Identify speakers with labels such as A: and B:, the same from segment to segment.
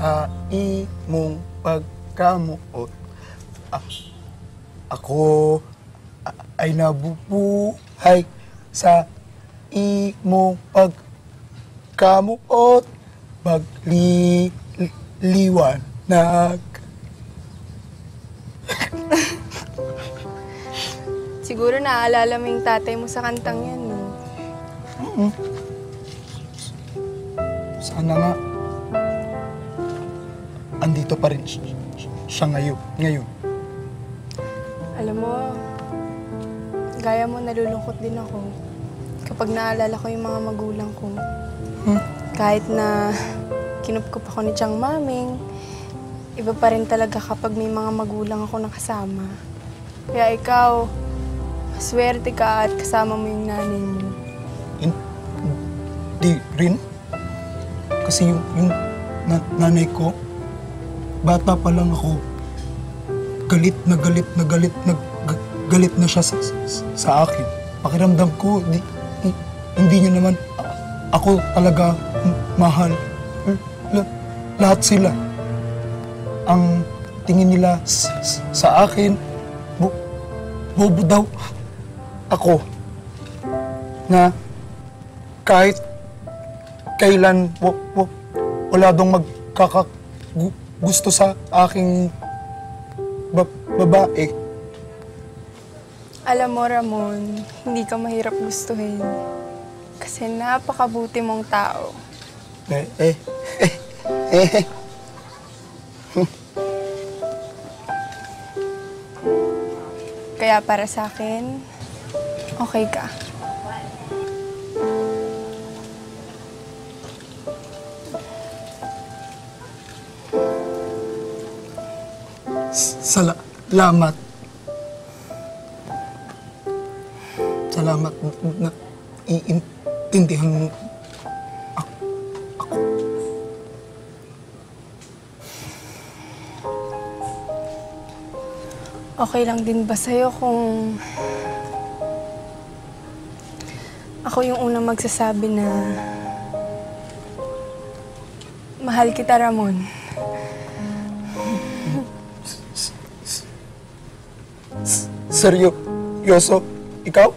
A: sa imong pagkamuot. Ako ay nabubuhay sa imong pagkamuot. Magliwanag.
B: Siguro naaalala mo yung tatay mo sa kantang yan, no?
A: Sana nga andito pa rin siya ngayon.
B: Alam mo, gaya mo, nalulungkot din ako kapag naalala ko yung mga magulang ko. Kahit na kinupkup ako ni Tiyang Maming, iba pa rin talaga kapag may mga magulang ako nakasama. Kaya ikaw, swerte ka at kasama mo yung nanay mo.
A: Hindi rin. Kasi yung nanay ko, bata pa lang ako, galit na siya sa akin. Pakiramdam ko, hindi niya naman ako talaga mahal. Lahat sila. Ang tingin nila sa akin, bobo daw ako. Na kahit kailan wala dong gusto sa aking babae.
B: Alam mo, Ramon, hindi ka mahirap gustuhin. Kasi napakabuti mong tao. Kaya para sa akin, okay ka.
A: Salamat. Salamat na iintindihan mo ako.
B: Okay lang din ba sa'yo kung ako yung unang magsasabi na mahal kita, Ramon?
A: Seryoso? Ikaw?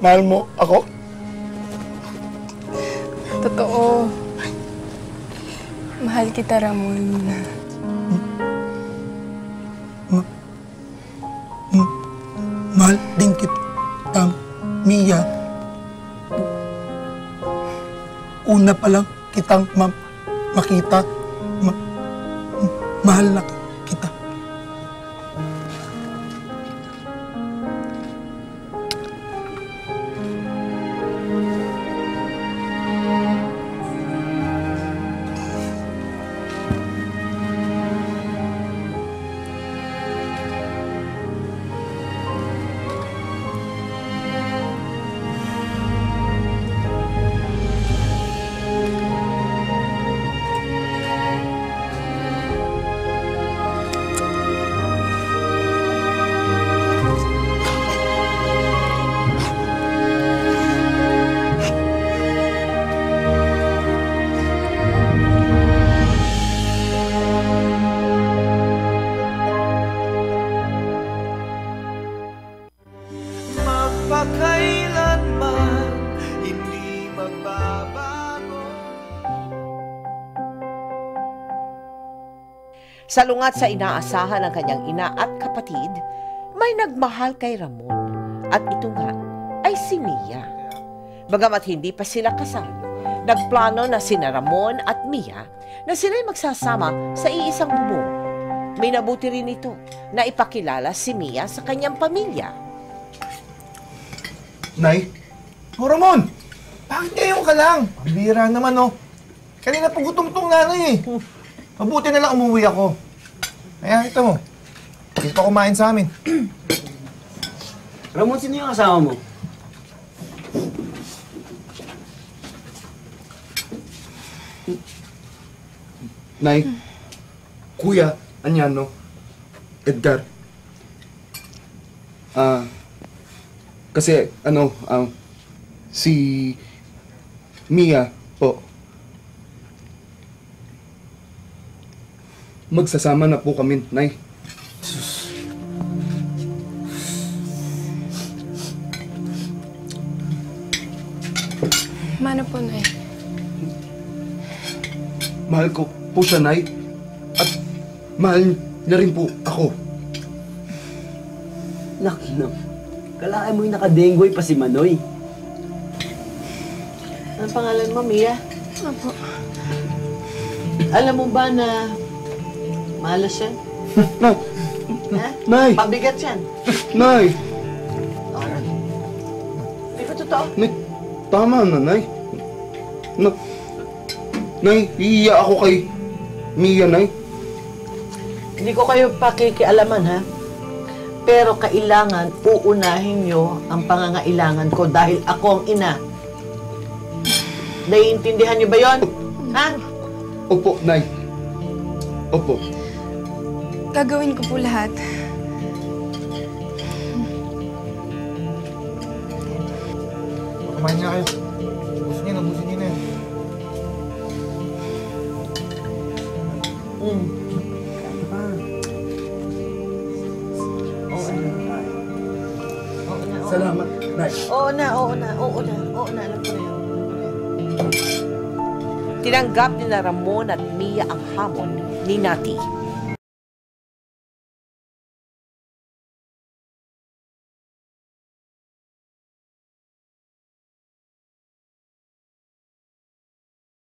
A: Mahal mo ako?
B: Totoo. Mahal kita, Ramon.
A: Mahal din kita, Mia. Una pa lang kitang makita. Mahal na kita.
C: Magpakailanman hindi magbabago.
D: Salungat sa inaasahan ng kanyang ina at kapatid, may nagmahal kay Ramon at ito nga ay si Mia. Bagamat hindi pa sila kasal, nagplano na sina Ramon at Mia na sila'y magsasama sa iisang bubong. May nabuti rin ito na ipakilala si Mia sa kanyang pamilya.
C: Nay? Oh, Ramon! Bakit ngayon ka lang? Bibira naman, oh. Kanina pa gutom tong nanay, eh. Mabuti na lang umuwi ako. Kaya, ito mo. Dito pa kumain sa amin.
E: Ramon, sino yung asawa mo?
A: Nay, Kuya, Anyano, Edgar. Kasi, si Mia po, magsasama na po kami, Nay.
B: Mano po, Nay?
A: Mahal ko po siya, Nay. At mahal niya rin po ako.
E: Nakino. Kalahin mo yung nakadenggoy pa si Manoy.
F: Anong pangalan mo, Mia?
B: Opo.
F: Alam mo ba na malas yan?
A: Nay!
F: Ha?
A: Nay!
F: Pabigat yan.
A: Nay!
F: Hindi ko totoo.
A: Nay! Tama na, Nay. Nay, iiya ako kay Mia, Nay.
F: Hindi ko kayo pakikialaman, ha? Pero kailangan uunahin nyo ang pangangailangan ko dahil ako ang ina. Naiintindihan nyo ba yon? Ha?
A: Opo, Nay. Opo.
B: Gagawin ko po lahat.
C: Kumain niya kayo. Ubusin niyo na yan.
F: Mm.
A: Salamat, Nay.
F: Oo na. Alam ko na yan.
D: Tinanggap ni Ramon at Mia ang hamon ni Nati.